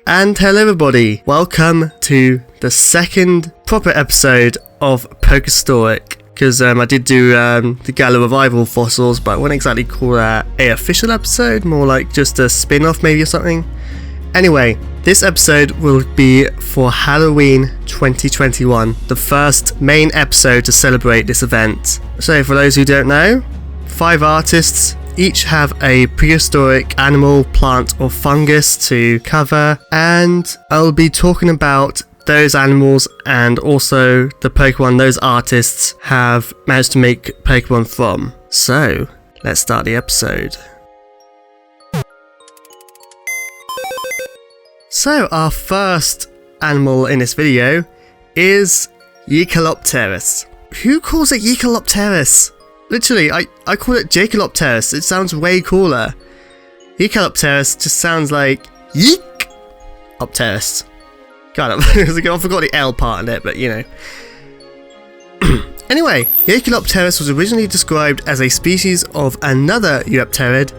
And hello everybody, welcome to the second proper episode of Pokéstoric. Because I did do the Gala Revival fossils, but I wouldn't exactly call that a official episode, more like just a spin-off maybe or something. Anyway, this episode will be for Halloween 2021, the first main episode to celebrate this event. So for those who don't know, 5 artists each have a prehistoric animal, plant or fungus to cover, and I'll be talking about those animals and also the Pokemon those artists have managed to make Pokemon from. So, let's start the episode. So, our first animal in this video is Jaekelopterus. Who calls it Jaekelopterus? Literally, I call it Jaekelopterus. It sounds way cooler. Jaekelopterus just sounds like Yeek-opterus. God, I forgot the L part in it, but you know. Anyway, Jaekelopterus was originally described as a species of another Euopterid,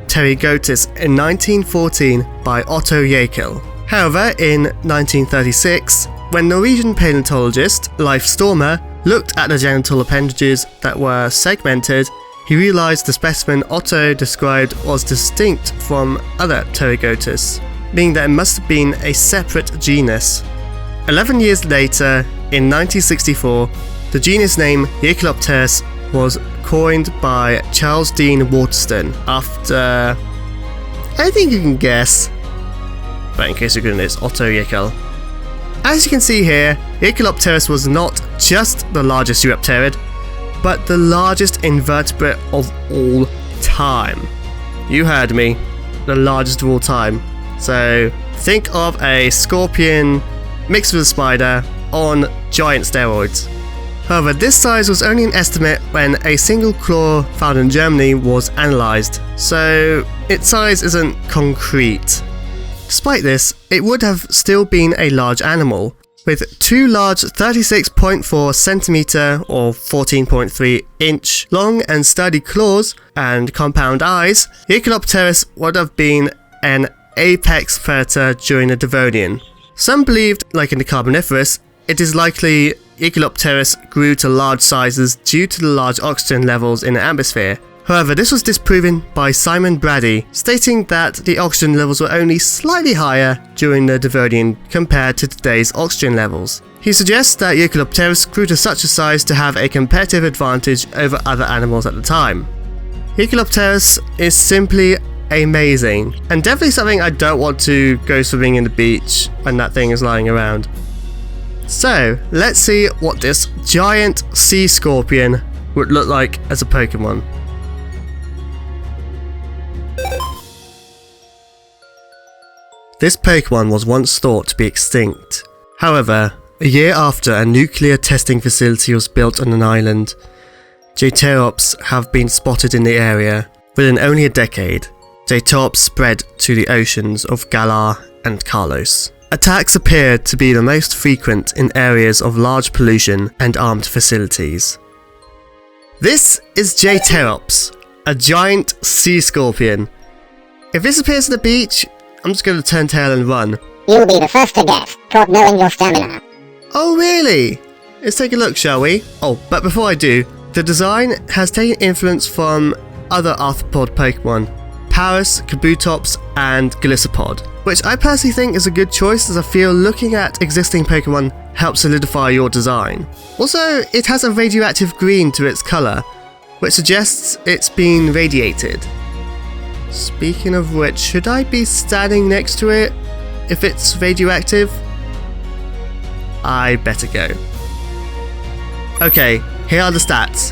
Pterovice, in 1914 by Otto Jaekel. However, in 1936, when Norwegian paleontologist Leif Stormer looked at the genital appendages that were segmented, he realized the specimen Otto described was distinct from other Pterovice, meaning that it must have been a separate genus. 11 years later, in 1964, the genus name Jaekelopterus was coined by Charles Dean Waterston after, I think you can guess, but in case you're good, it's Otto Jaekel. As you can see here, Jaekelopterus was not just the largest Euopterid, but the largest invertebrate of all time. You heard me, the largest of all time. So think of a scorpion mixed with a spider on giant steroids. However, this size was only an estimate when a single claw found in Germany was analysed, so its size isn't concrete. Despite this, it would have still been a large animal. With 2 large 36.4 centimeter or 14.3 inch long and sturdy claws and compound eyes, Jaekelopterus would have been an apex predator during the Devonian. Some believed, like in the Carboniferous, it is likely Jaekelopterus grew to large sizes due to the large oxygen levels in the atmosphere. However, this was disproven by Simon Brady, stating that the oxygen levels were only slightly higher during the Devonian compared to today's oxygen levels. He suggests that Jaekelopterus grew to such a size to have a competitive advantage over other animals at the time. Jaekelopterus is simply amazing, and definitely something I don't want to go swimming in the beach when that thing is lying around. So, let's see what this giant sea scorpion would look like as a Pokemon. This Pokemon was once thought to be extinct. However, a year after a nuclear testing facility was built on an island, Jaeterops have been spotted in the area. Within only a decade, Jaeterops spread to the oceans of Galar and Kalos. Attacks appeared to be the most frequent in areas of large pollution and armed facilities. This is Jaeterops, a giant sea scorpion. If this appears at the beach, I'm just going to turn tail and run. You'll be the first to guess, caught knowing your stamina. Oh really? Let's take a look, shall we? Oh, but before I do, the design has taken influence from other arthropod Pokemon, Paris, Kabutops and Golisopod, which I personally think is a good choice, as I feel looking at existing Pokemon helps solidify your design. Also, it has a radioactive green to its colour, which suggests it's been radiated. Speaking of which, should I be standing next to it if it's radioactive? I better go. Okay, here are the stats.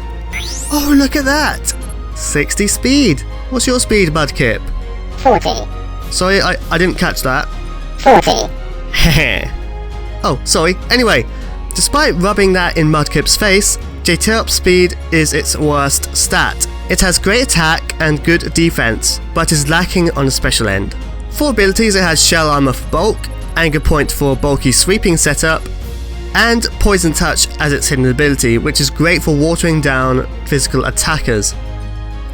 Oh, look at that! 60 speed. What's your speed, Mudkip? 40. Sorry, I didn't catch that. 40. Heh. Oh, sorry. Anyway, despite rubbing that in Mudkip's face, Jaeterops speed is its worst stat. It has great attack and good defense, but is lacking on the special end. For abilities, it has Shell Armor for bulk, Anger Point for bulky sweeping setup, and Poison Touch as its hidden ability, which is great for watering down physical attackers.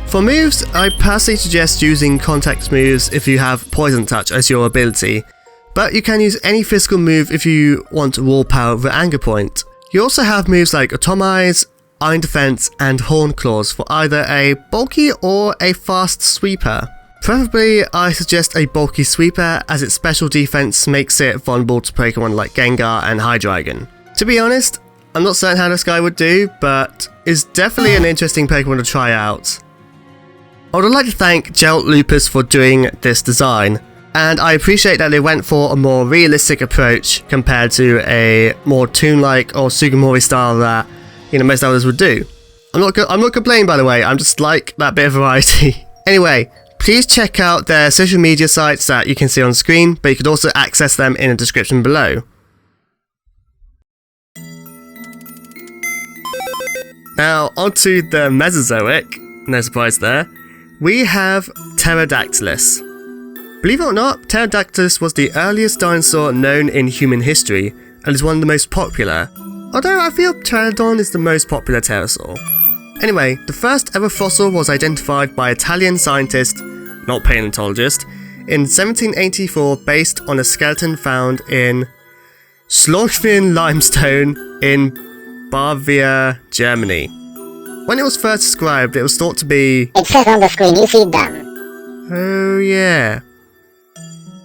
For moves, I personally suggest using contact moves if you have Poison Touch as your ability, but you can use any physical move if you want raw power with Anger Point. You also have moves like Atomize, Iron Defense, and Horn Claws for either a bulky or a fast sweeper. Preferably, I suggest a bulky sweeper as its special defense makes it vulnerable to Pokemon like Gengar and Hydreigon. To be honest, I'm not certain how this guy would do, but it's definitely an interesting Pokemon to try out. I would like to thank Geralt Lupus for doing this design, and I appreciate that they went for a more realistic approach compared to a more toon-like or Sugimori style that most others would do. I'm not complaining, by the way, I'm just like that bit of variety. Anyway, please check out their social media sites that you can see on screen, but you could also access them in the description below. Now, onto the Mesozoic, no surprise there, we have Pterodactylus. Believe it or not, Pterodactylus was the earliest dinosaur known in human history, and is one of the most popular, although I feel Pteranodon is the most popular pterosaur. Anyway, the first ever fossil was identified by Italian scientist, not paleontologist, in 1784 based on a skeleton found in Schlochwin limestone in Bavaria, Germany. When it was first described, it was thought to be... It says on the screen, you see them. Oh yeah.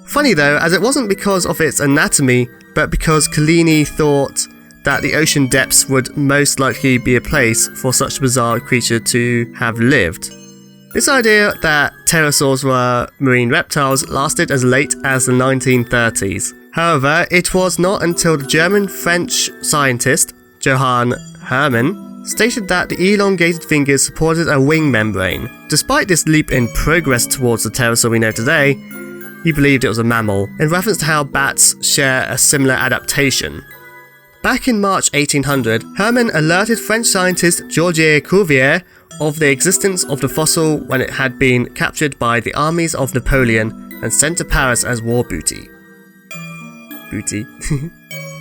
Funny though, as it wasn't because of its anatomy, but because Collini thought that the ocean depths would most likely be a place for such a bizarre creature to have lived. This idea that pterosaurs were marine reptiles lasted as late as the 1930s. However, it was not until the German-French scientist Johann Hermann stated that the elongated fingers supported a wing membrane. Despite this leap in progress towards the pterosaur we know today, he believed it was a mammal, in reference to how bats share a similar adaptation. Back in March 1800, Hermann alerted French scientist Georges Cuvier of the existence of the fossil when it had been captured by the armies of Napoleon and sent to Paris as war booty.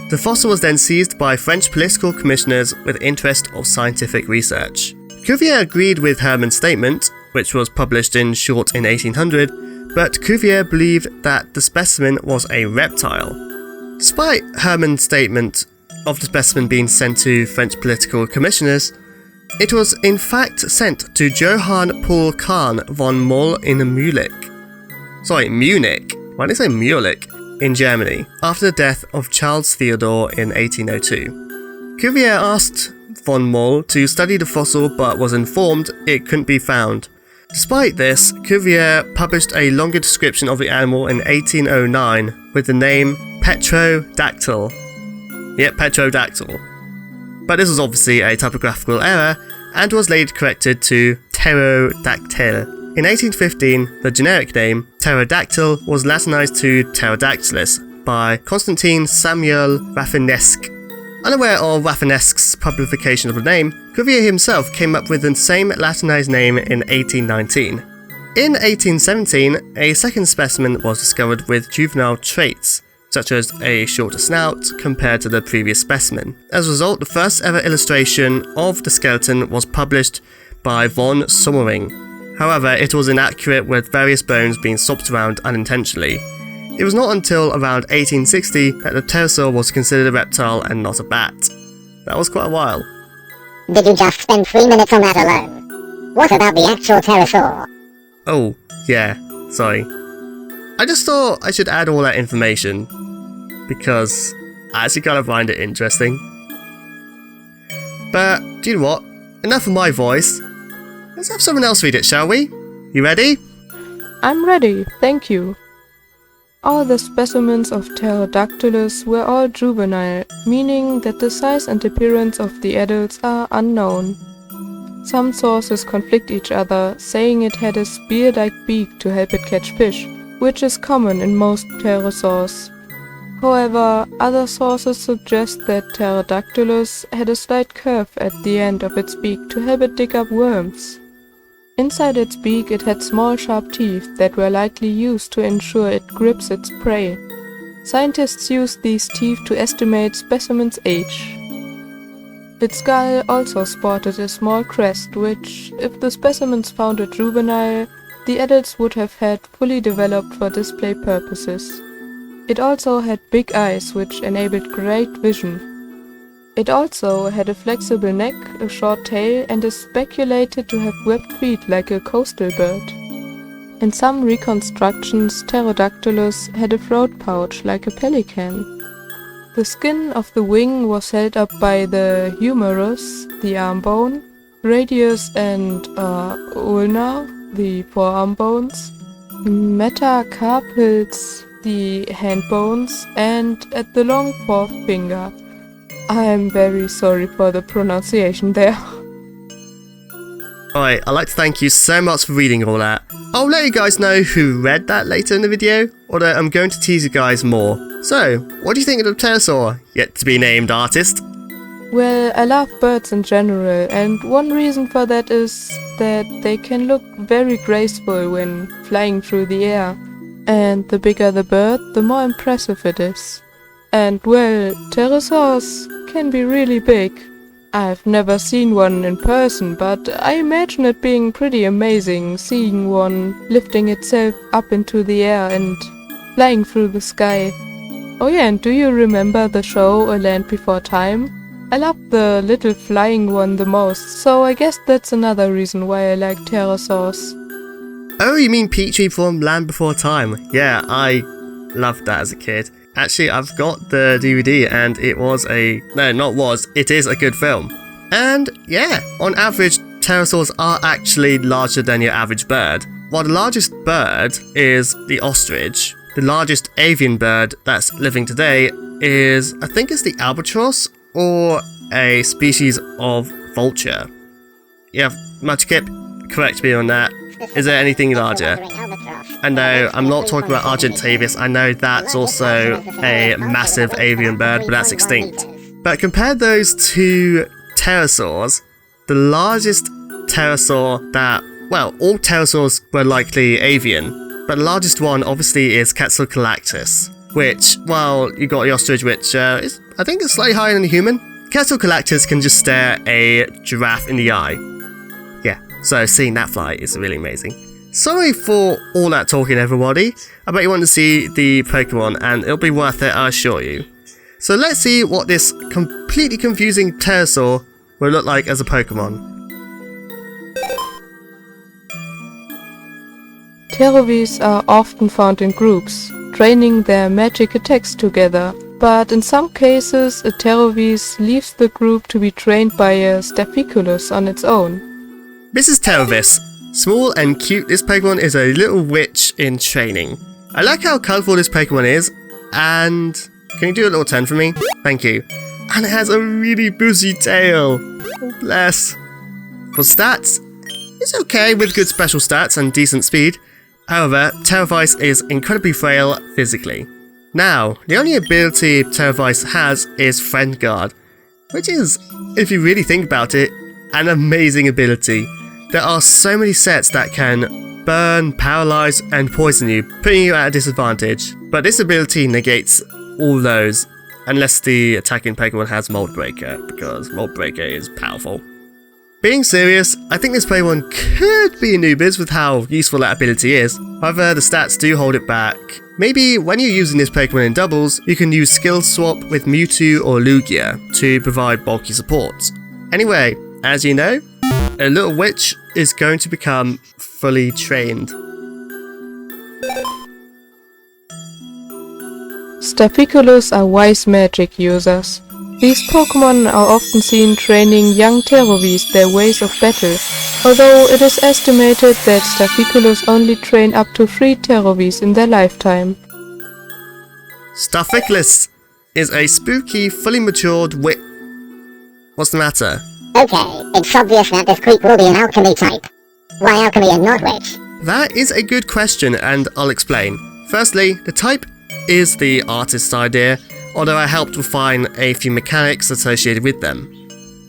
The fossil was then seized by French political commissioners with interest of scientific research. Cuvier agreed with Hermann's statement, which was published in Short in 1800, but Cuvier believed that the specimen was a reptile. Despite Hermann's statement of the specimen being sent to French political commissioners, it was in fact sent to Johann Paul Kahn von Moll in Munich. Why did I say Munich? In Germany, after the death of Charles Theodore in 1802. Cuvier asked von Moll to study the fossil but was informed it couldn't be found. Despite this, Cuvier published a longer description of the animal in 1809 with the name Petrodactyl. Yep, Petrodactyl. But this was obviously a typographical error and was later corrected to Pterodactyl. In 1815, the generic name, Pterodactyl, was Latinized to Pterodactylus by Constantine Samuel Rafinesque. Unaware of Rafinesque's publication of the name, Cuvier himself came up with the same Latinized name in 1819. In 1817, a second specimen was discovered with juvenile traits, such as a shorter snout compared to the previous specimen. As a result, the first ever illustration of the skeleton was published by von Sommering. However, it was inaccurate with various bones being swapped around unintentionally. It was not until around 1860 that the pterosaur was considered a reptile and not a bat. That was quite a while. Did you just spend 3 minutes on that alone? What about the actual pterosaur? Oh, yeah, sorry. I just thought I should add all that information, because I actually kind of find it interesting. But, do you know what? Enough of my voice. Let's have someone else read it, shall we? You ready? I'm ready, thank you. All the specimens of Pterodactylus were all juvenile, meaning that the size and appearance of the adults are unknown. Some sources conflict each other, saying it had a spear-like beak to help it catch fish, which is common in most pterosaurs. However, other sources suggest that Pterodactylus had a slight curve at the end of its beak to help it dig up worms. Inside its beak it had small sharp teeth that were likely used to ensure it grips its prey. Scientists used these teeth to estimate specimens' age. Its skull also sported a small crest which, if the specimens found a juvenile, the adults would have had fully developed for display purposes. It also had big eyes, which enabled great vision. It also had a flexible neck, a short tail, and is speculated to have webbed feet like a coastal bird. In some reconstructions, Pterodactylus had a throat pouch like a pelican. The skin of the wing was held up by the humerus, the arm bone, radius and ulna, the forearm bones, metacarpals, the hand bones, and at the long forefinger. I am very sorry for the pronunciation there. Alright, I'd like to thank you so much for reading all that. I'll let you guys know who read that later in the video, although I'm going to tease you guys more. So, what do you think of the pterosaur, yet to be named artist? Well, I love birds in general, and one reason for that is that they can look very graceful when flying through the air. And the bigger the bird, the more impressive it is. And well, pterosaurs can be really big. I've never seen one in person, but I imagine it being pretty amazing seeing one lifting itself up into the air and flying through the sky. Oh yeah, and do you remember the show A Land Before Time? I love the little flying one the most, so I guess that's another reason why I like pterosaurs. Oh, you mean Pichu from Land Before Time? Yeah, I loved that as a kid. Actually, I've got the DVD and it is a good film. And yeah, on average, pterosaurs are actually larger than your average bird. While the largest bird is the ostrich, the largest avian bird that's living today is, I think it's the albatross or a species of vulture. Yeah, Machikip, correct me on that. Is there anything larger? I know, I'm not talking about Agentkajj, I know that's also a massive avian bird, but that's extinct. But compare those two pterosaurs, the largest pterosaur that, well, all pterosaurs were likely avian, but the largest one obviously is Jaekelopterus, which, well, you got the ostrich, which is, I think it's slightly higher than the human. Jaekelopterus can just stare a giraffe in the eye. Yeah, so seeing that fly is really amazing. Sorry for all that talking, everybody. I bet you want to see the Pokemon, and it'll be worth it, I assure you. So let's see what this completely confusing pterosaur will look like as a Pokemon. Pterovice are often found in groups, training their magic attacks together, but in some cases a Pterovice leaves the group to be trained by a Staphyculus on its own. This is Pterovice. Small and cute, this Pokemon is a little witch in training. I like how colourful this Pokemon is, and can you do a little turn for me? Thank you. And it has a really bushy tail. Oh, bless. For stats, it's okay with good special stats and decent speed. However, Pterovice is incredibly frail physically. Now, the only ability Pterovice has is Friend Guard, which is, if you really think about it, an amazing ability. There are so many sets that can burn, paralyze, and poison you, putting you at a disadvantage. But this ability negates all those, unless the attacking Pokemon has Mold Breaker, because Mold Breaker is powerful. Being serious, I think this Pokemon could be Anubis with how useful that ability is. However, the stats do hold it back. Maybe when you're using this Pokemon in doubles, you can use Skill Swap with Mewtwo or Lugia to provide bulky support. Anyway, as you know, a little witch is going to become fully trained. Staphyculus are wise magic users. These Pokemon are often seen training young Pterovice their ways of battle, although it is estimated that Staphyculus only train up to 3 Pterovice in their lifetime. Staphyculus is a spooky, fully matured witch. What's the matter? Okay, it's obvious that this creep will be an alchemy type. Why alchemy and not witch? That is a good question, and I'll explain. Firstly, the type is the artist's idea, although I helped refine a few mechanics associated with them.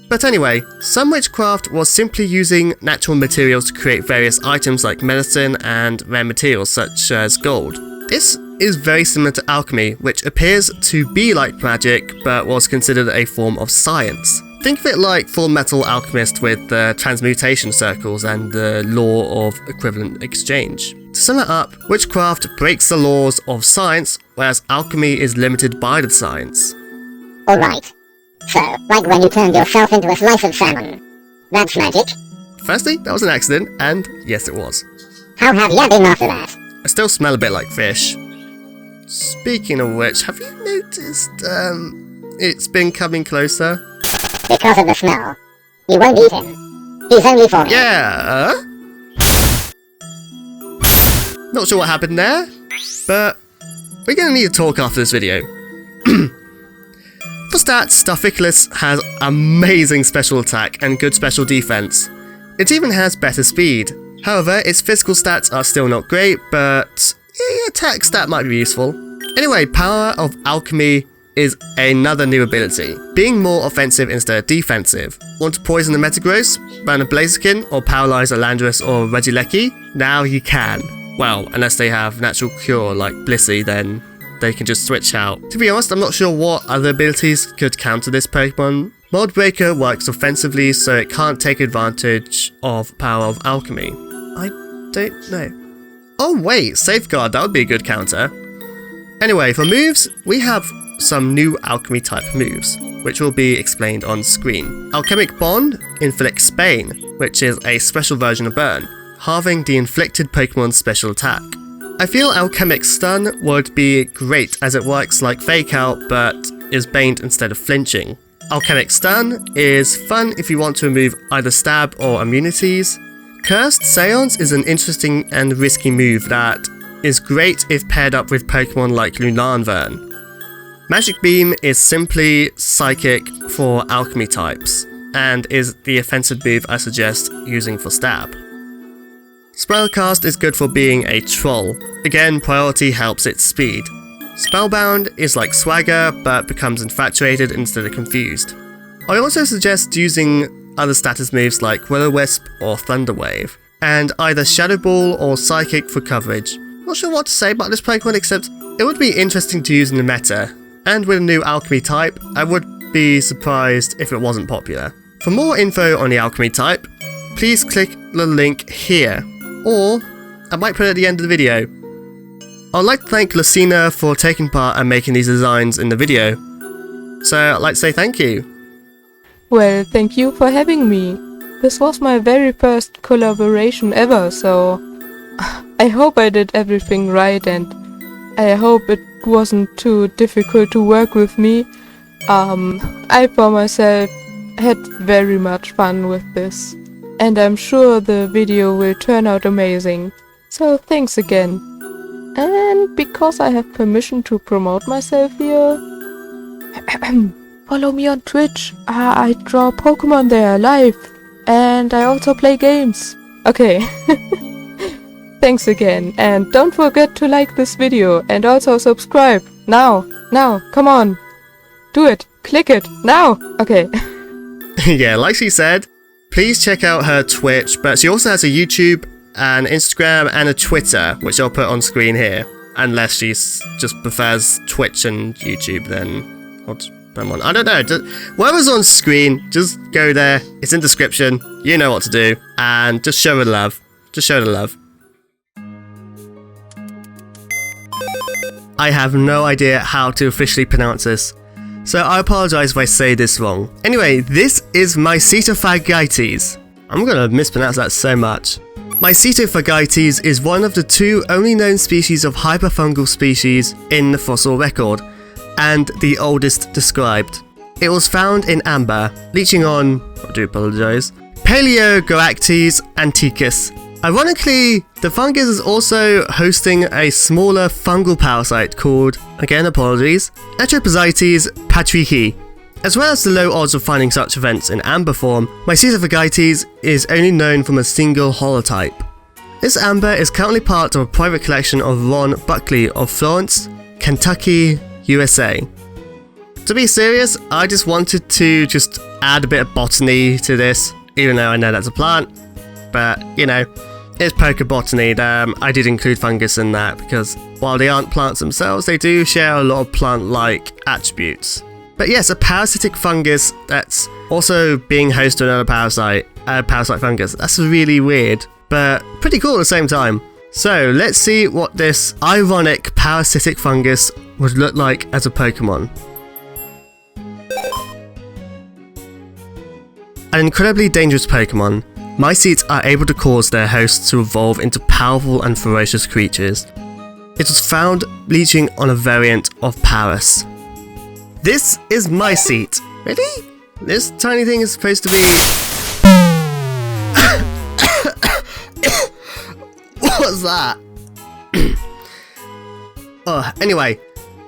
But anyway, some witchcraft was simply using natural materials to create various items like medicine and rare materials such as gold. This is very similar to alchemy, which appears to be like magic, but was considered a form of science. Think of it like Full Metal Alchemist with the transmutation circles and the law of equivalent exchange. To sum it up, witchcraft breaks the laws of science whereas alchemy is limited by the science. Alright. So, like when you turned yourself into a slice of salmon. That's magic. Firstly, that was an accident, and yes, it was. How have you been after that? I still smell a bit like fish. Speaking of which, have you noticed, it's been coming closer? Because of the smell. You won't eat him. He's only for me. Yeah. Not sure what happened there, but we're gonna need to talk after this video. For stats, Staphyculus has amazing special attack and good special defense. It even has better speed. However, its physical stats are still not great, but attack stat might be useful. Anyway, Power of Alchemy is another new ability, being more offensive instead of defensive. Want to poison the Metagross, ban a Blaziken, or paralyze a Landorus or Regieleki? Now you can. Well, unless they have natural cure like Blissey, then they can just switch out. To be honest, I'm not sure what other abilities could counter this Pokemon. Mold Breaker works offensively, so it can't take advantage of Power of Alchemy. I don't know. Oh wait, Safeguard, that would be a good counter. Anyway, for moves, we have some new alchemy type moves, which will be explained on screen. Alchemic Bond inflicts Bane, which is a special version of Burn, halving the inflicted Pokemon's special attack. I feel Alchemic Stun would be great as it works like Fake Out but is baned instead of flinching. Alchemic Stun is fun if you want to remove either stab or immunities. Cursed Seance is an interesting and risky move that is great if paired up with Pokemon like Lunarvern. Magic Beam is simply Psychic for Alchemy types, and is the offensive move I suggest using for stab. Spellcast is good for being a troll. Again, priority helps its speed. Spellbound is like Swagger, but becomes infatuated instead of confused. I also suggest using other status moves like Will-O-Wisp or Thunder Wave, and either Shadow Ball or Psychic for coverage. Not sure what to say about this Pokemon except it would be interesting to use in the meta, and with a new alchemy type, I would be surprised if it wasn't popular. For more info on the alchemy type, please click the link here, or I might put it at the end of the video. I'd like to thank Lucina for taking part and making these designs in the video, so I'd like to say thank you. Well, thank you for having me. This was my very first collaboration ever, so I hope I did everything right and I hope it wasn't too difficult to work with me. I for myself had very much fun with this, and I'm sure the video will turn out amazing. So thanks again. And because I have permission to promote myself here, follow me on Twitch. I draw Pokemon there live, and I also play games. Okay. Thanks again, and don't forget to like this video and also subscribe. Now, come on. Do it. Click it. Now. Okay. Yeah, like she said, please check out her Twitch, but she also has a YouTube, an Instagram, and a Twitter, which I'll put on screen here. Unless she just prefers Twitch and YouTube, then I'll just put them on. I don't know. Whatever's on screen, just go there. It's in the description. You know what to do. And just show her love. Just show her love. I have no idea how to officially pronounce this, so I apologize if I say this wrong. Anyway, this is Mycetophagites. I'm gonna mispronounce that so much. Mycetophagites is one of the two only known species of hyperfungal species in the fossil record, and the oldest described. It was found in amber, leaching on, I do apologize, Paleogoactes antiquus. Ironically, the fungus is also hosting a smaller fungal parasite called, again apologies, Atroposites patrici. As well as the low odds of finding such events in amber form, Mycetophagites is only known from a single holotype. This amber is currently part of a private collection of Ron Buckley of Florence, Kentucky, USA. To be serious, I just wanted to add a bit of botany to this, even though I know that's a plant, but you know, it's Pokebotany. I did include fungus in that because while they aren't plants themselves, they do share a lot of plant-like attributes. But yes, a parasitic fungus that's also being host to another parasite fungus. That's really weird, but pretty cool at the same time. So let's see what this ironic parasitic fungus would look like as a Pokemon. An incredibly dangerous Pokemon, Myceet are able to cause their hosts to evolve into powerful and ferocious creatures. It was found leeching on a variant of Paras. This is Myceet. Really? This tiny thing is supposed to be... What was that? Anyway,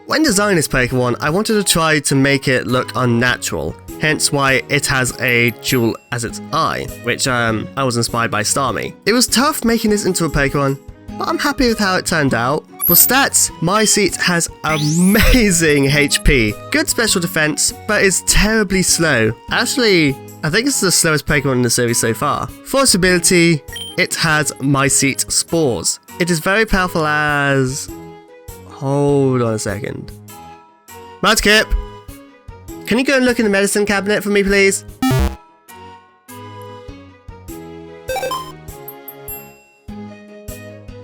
when designing this Pokemon, I wanted to try to make it look unnatural, hence why it has a jewel as its eye, which I was inspired by Starmie. It was tough making this into a Pokemon, but I'm happy with how it turned out. For stats, Myceet has amazing HP, good special defense, but is terribly slow. Actually, I think it's the slowest Pokemon in the series so far. For its ability, it has Myceet Spores. It is very powerful as... Hold on a second. Mudkip! Can you go and look in the medicine cabinet for me, please?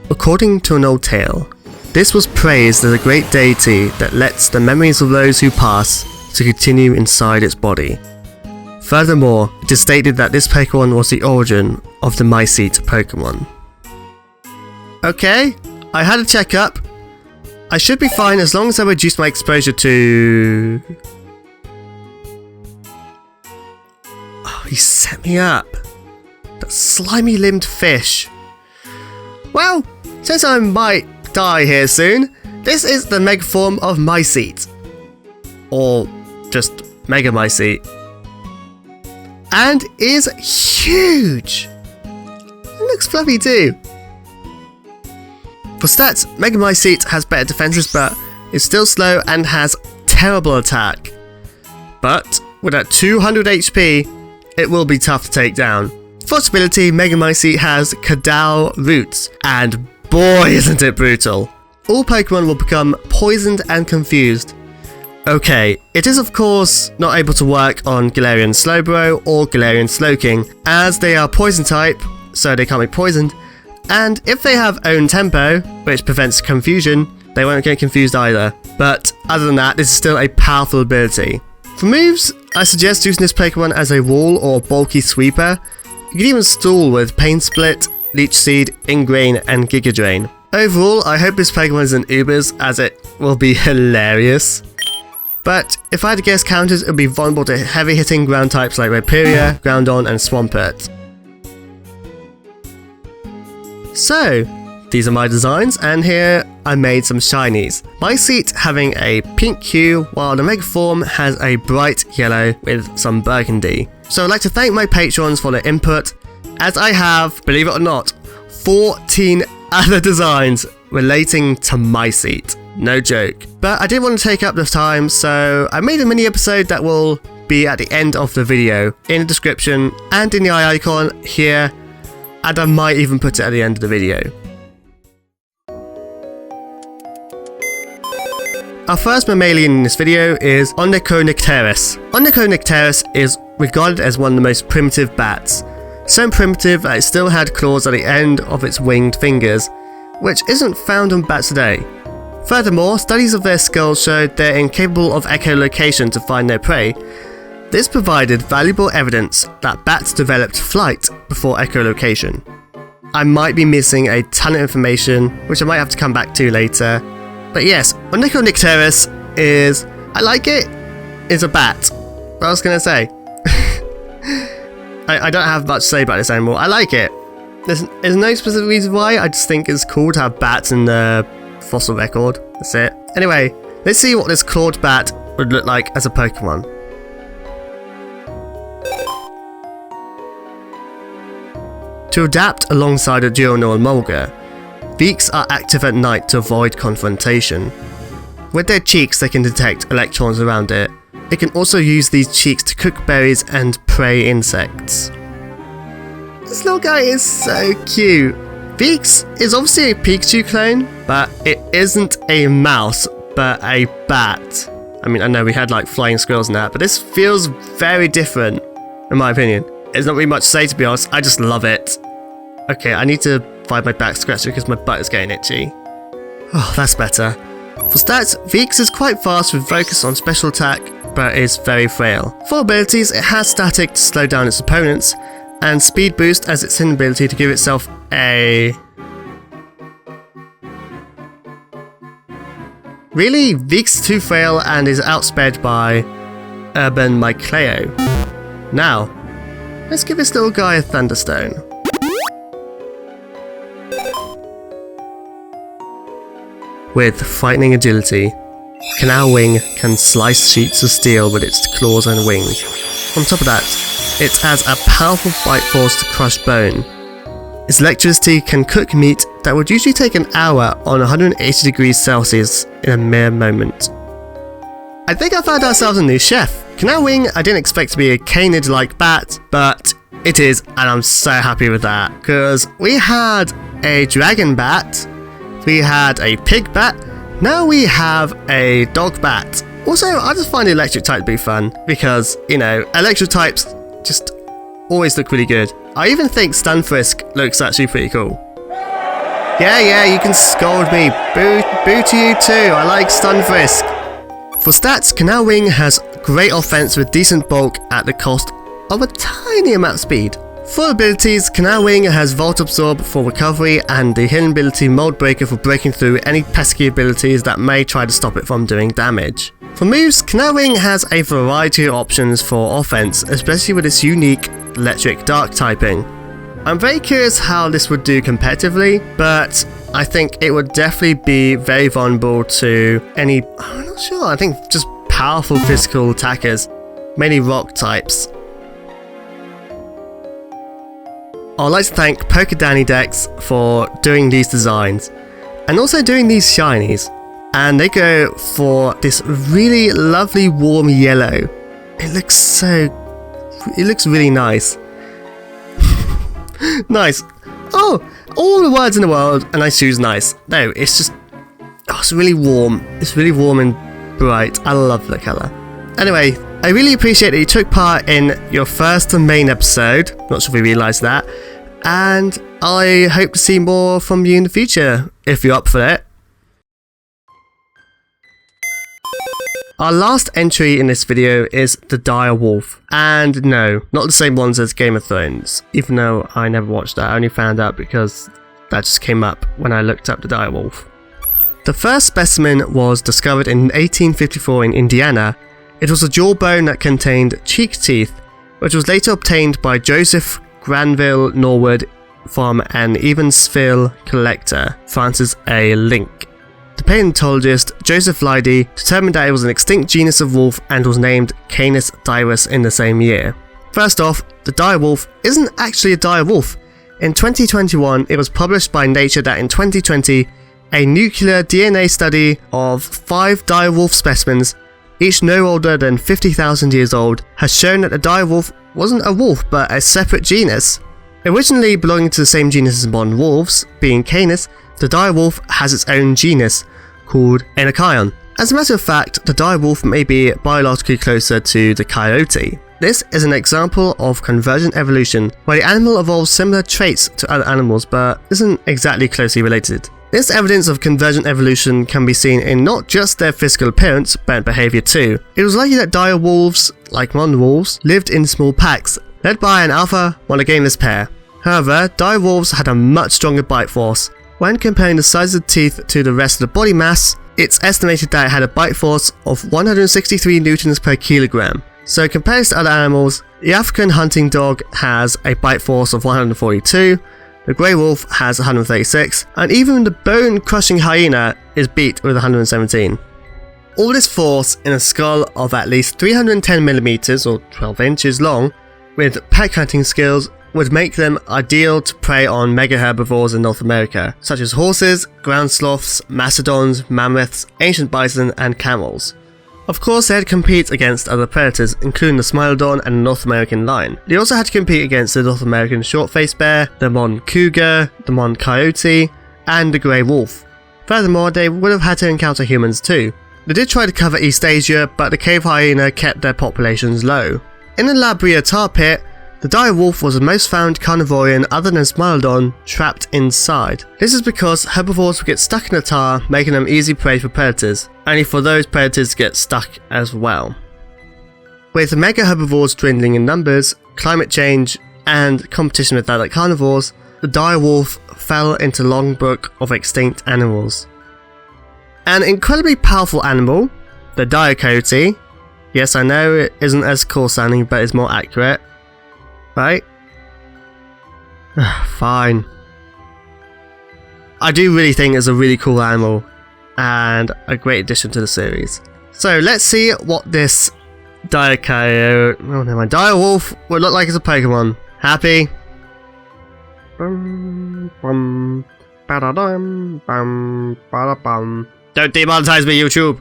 According to an old tale, this was praised as a great deity that lets the memories of those who pass to continue inside its body. Furthermore, it is stated that this Pokemon was the origin of the Myceet Pokemon. Okay, I had a checkup. I should be fine as long as I reduce my exposure to... Oh, he set me up. That slimy limbed fish. Well, since I might die here soon, this is the mega form of Myceet. Or just Mega Myceet. And is huge! It looks fluffy too. For stats, Mega Myceet has better defenses but is still slow and has terrible attack. But with that 200 HP, it will be tough to take down. For its ability, Mega Myceet has Kadao Roots, and boy isn't it brutal. All Pokemon will become poisoned and confused. Okay, it is of course not able to work on Galarian Slowbro or Galarian Slowking, as they are poison type, so they can't be poisoned, and if they have own tempo, which prevents confusion, they won't get confused either. But other than that, this is still a powerful ability. For moves, I suggest using this Pokemon as a wall or bulky sweeper. You can even stall with Pain Split, Leech Seed, Ingrain, and Giga Drain. Overall, I hope this Pokemon is an Ubers, as it will be hilarious. But if I had to guess counters, it would be vulnerable to heavy hitting ground types like Rhyperior, Groudon, and Swampert. So, these are my designs, and here I made some shinies. Myceet having a pink hue, while the Mega Form has a bright yellow with some burgundy. So I'd like to thank my patrons for their input, as I have, believe it or not, 14 other designs relating to Myceet. No joke. But I didn't want to take up the time, so I made a mini episode that will be at the end of the video, in the description, and in the eye icon here, and I might even put it at the end of the video. Our first mammalian in this video is Onychonycteris. Onychonycteris is regarded as one of the most primitive bats. So primitive that it still had claws at the end of its winged fingers, which isn't found on bats today. Furthermore, studies of their skulls showed they're incapable of echolocation to find their prey. This provided valuable evidence that bats developed flight before echolocation. I might be missing a ton of information, which I might have to come back to later. But yes, Onychonycteris is... I like it. It's a bat. What else can I say? I don't have much to say about this animal. I like it. There's no specific reason why. I just think it's cool to have bats in the fossil record. That's it. Anyway, let's see what this clawed bat would look like as a Pokemon. To adapt alongside a Geonoid Mulga, Veaks are active at night to avoid confrontation. With their cheeks they can detect electrons around it. It can also use these cheeks to cook berries and prey insects. This little guy is so cute. Veaks is obviously a Pikachu clone, but it isn't a mouse, but a bat. I mean, I know we had like flying squirrels and that, but this feels very different, in my opinion. There's not really much to say, to be honest. I just love it. Okay, I need to find my back scratcher because my butt is getting itchy. Oh, that's better. For stats, Veaks is quite fast with focus on special attack, but is very frail. For abilities, it has static to slow down its opponents, and speed boost as its hidden ability to give itself a... Really? Veaks is too frail and is outsped by Urban Mycleo. Now, let's give this little guy a Thunderstone. With frightening agility, Canauwing can slice sheets of steel with its claws and wings. On top of that, it has a powerful bite force to crush bone. Its electricity can cook meat that would usually take an hour on 180 degrees Celsius in a mere moment. I think I found ourselves a new chef. Canauwing I didn't expect to be a canid-like bat, but it is, and I'm so happy with that. Because we had a dragon bat, we had a pig bat, now we have a dog bat. Also, I just find the electric type to be fun, because, you know, electric types just always look really good. I even think Stunfrisk looks actually pretty cool. Yeah, you can scold me. Boo to you too, I like Stunfrisk. For stats, Canauwing has great offense with decent bulk at the cost of a tiny amount of speed. For abilities, Canauwing has Volt Absorb for recovery and the hidden ability Mold Breaker for breaking through any pesky abilities that may try to stop it from doing damage. For moves, Canauwing has a variety of options for offense, especially with its unique Electric Dark typing. I'm very curious how this would do competitively, but I think it would definitely be very vulnerable to any, I'm not sure, I think just powerful physical attackers, mainly rock types. I'd like to thank Pokédex for doing these designs, and also doing these shinies, and they go for this really lovely warm yellow. It looks really nice. Nice. Oh, all the words in the world, and I choose nice. No, it's just, oh, it's really warm. It's really warm and bright. I love the colour. Anyway, I really appreciate that you took part in your first main episode. Not sure if you realised that. And I hope to see more from you in the future, if you're up for it. Our last entry in this video is the Dire Wolf, and no, not the same ones as Game of Thrones, even though I never watched that. I only found out because that just came up when I looked up the Dire Wolf. The first specimen was discovered in 1854 in Indiana. It was a jawbone that contained cheek teeth, which was later obtained by Joseph Granville Norwood from an Evansville collector, Francis A. Link. The paleontologist Joseph Leidy determined that it was an extinct genus of wolf and was named Canis dirus in the same year. First off, the dire wolf isn't actually a dire wolf. In 2021, it was published by Nature that in 2020, a nuclear DNA study of 5 dire wolf specimens, each no older than 50,000 years old, has shown that the dire wolf wasn't a wolf but a separate genus. Originally belonging to the same genus as modern wolves, being Canis, the dire wolf has its own genus, called Onychonycteris. As a matter of fact, the dire wolf may be biologically closer to the coyote. This is an example of convergent evolution, where the animal evolves similar traits to other animals but isn't exactly closely related. This evidence of convergent evolution can be seen in not just their physical appearance, but behaviour too. It was likely that dire wolves, like modern wolves, lived in small packs, led by an alpha monogamous pair. However, dire wolves had a much stronger bite force. When comparing the size of the teeth to the rest of the body mass, it's estimated that it had a bite force of 163 newtons per kilogram. So compared to other animals, the African hunting dog has a bite force of 142, the grey wolf has 136, and even the bone-crushing hyena is beat with 117. All this force in a skull of at least 310mm or 12 inches long, with pack hunting skills, would make them ideal to prey on mega herbivores in North America, such as horses, ground sloths, mastodons, mammoths, ancient bison, and camels. Of course, they had to compete against other predators, including the Smilodon and the North American lion. They also had to compete against the North American short-faced bear, the modern cougar, the modern coyote, and the grey wolf. Furthermore, they would have had to encounter humans too. They did try to cover East Asia, but the cave hyena kept their populations low. In the Labria tar pit, The dire wolf was the most found carnivorian other than Smilodon trapped inside. This is because herbivores would get stuck in the tar, making them easy prey for predators, only for those predators to get stuck as well. With the mega herbivores dwindling in numbers, climate change, and competition with other carnivores, the dire wolf fell into the long book of extinct animals. An incredibly powerful animal, the dire coyote. Yes, I know it isn't as cool sounding, but it's more accurate. Right? Fine. I do really think it's a really cool animal and a great addition to the series. So let's see what this dire wolf would look like as a Pokemon. Happy? Don't demonetize me, YouTube!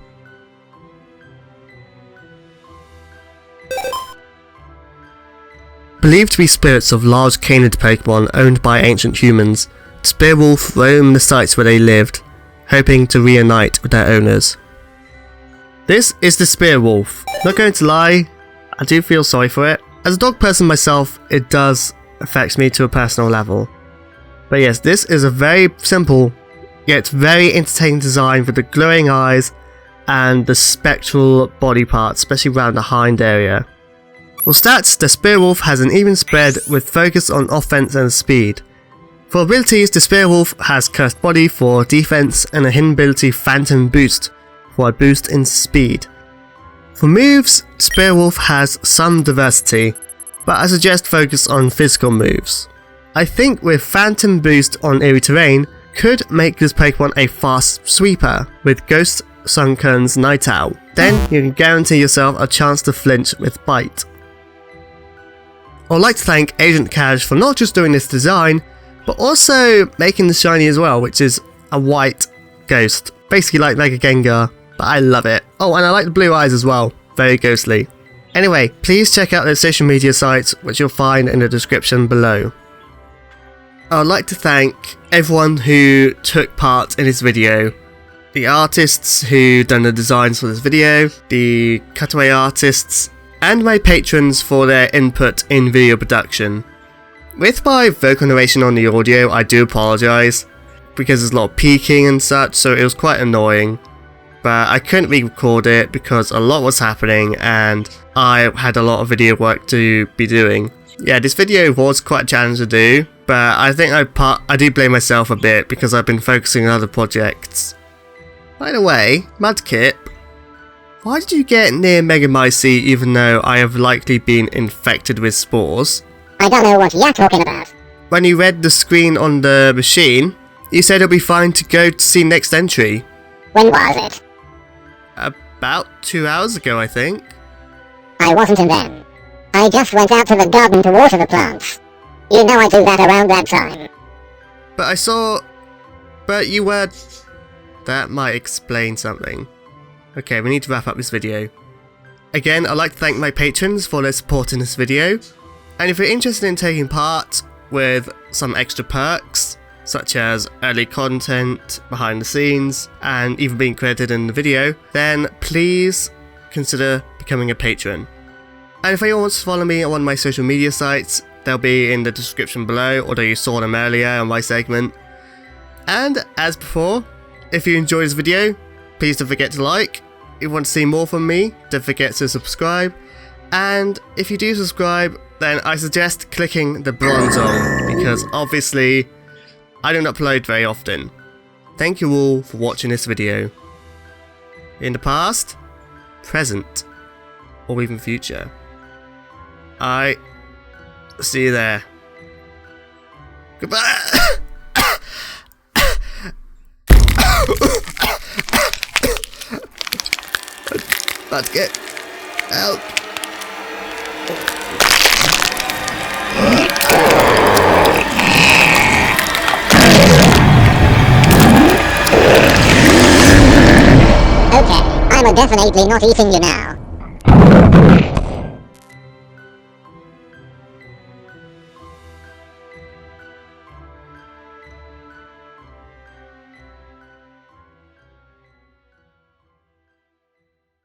Believed to be spirits of large canid Pokemon owned by ancient humans, the Spearwolf roam the sites where they lived, hoping to reunite with their owners. This is the Spearwolf. Not going to lie, I do feel sorry for it. As a dog person myself, it does affect me to a personal level. But yes, this is a very simple, yet very entertaining design with the glowing eyes and the spectral body parts, especially around the hind area. For stats, the Spearwolf has an even spread with focus on offense and speed. For abilities, the Spearwolf has Cursed Body for defense and a hidden ability Phantom Boost for a boost in speed. For moves, Spearwolf has some diversity, but I suggest focus on physical moves. I think with Phantom Boost on eerie terrain could make this Pokemon a fast sweeper with Ghost Sunken's Night Owl. Then you can guarantee yourself a chance to flinch with Bite. I'd like to thank Agentkajj for not just doing this design, but also making the shiny as well, which is a white ghost. Basically like Mega Gengar, but I love it. Oh, and I like the blue eyes as well. Very ghostly. Anyway, please check out their social media sites, which you'll find in the description below. I would like to thank everyone who took part in this video. The artists who done the designs for this video, the cutaway artists, and my patrons for their input in video production. With my vocal narration on the audio, I do apologise, because there's a lot of peaking and such, so it was quite annoying. But I couldn't re-record it because a lot was happening and I had a lot of video work to be doing. Yeah, this video was quite a challenge to do, but I think I do blame myself a bit because I've been focusing on other projects. By the way, Mudkip, why did you get near Mega Myceet even though I have likely been infected with spores? I don't know what you're talking about. When you read the screen on the machine, you said it'll be fine to go to see next entry. When was it? About 2 hours ago, I think. I wasn't in them. I just went out to the garden to water the plants. You know I do that around that time. But I saw... But you were... That might explain something. Okay, we need to wrap up this video. Again, I'd like to thank my patrons for their support in this video. And if you're interested in taking part with some extra perks, such as early content, behind the scenes, and even being credited in the video, then please consider becoming a patron. And if anyone wants to follow me on one of my social media sites, they'll be in the description below, although you saw them earlier on my segment. And as before, if you enjoyed this video, please don't forget to like. If you want to see more from me, don't forget to subscribe. And if you do subscribe, then I suggest clicking the bronze on, because obviously I don't upload very often. Thank you all for watching this video. In the past, present, or even future. I see you there. Goodbye! Let's get help. Okay, I'm definitely not eating you now.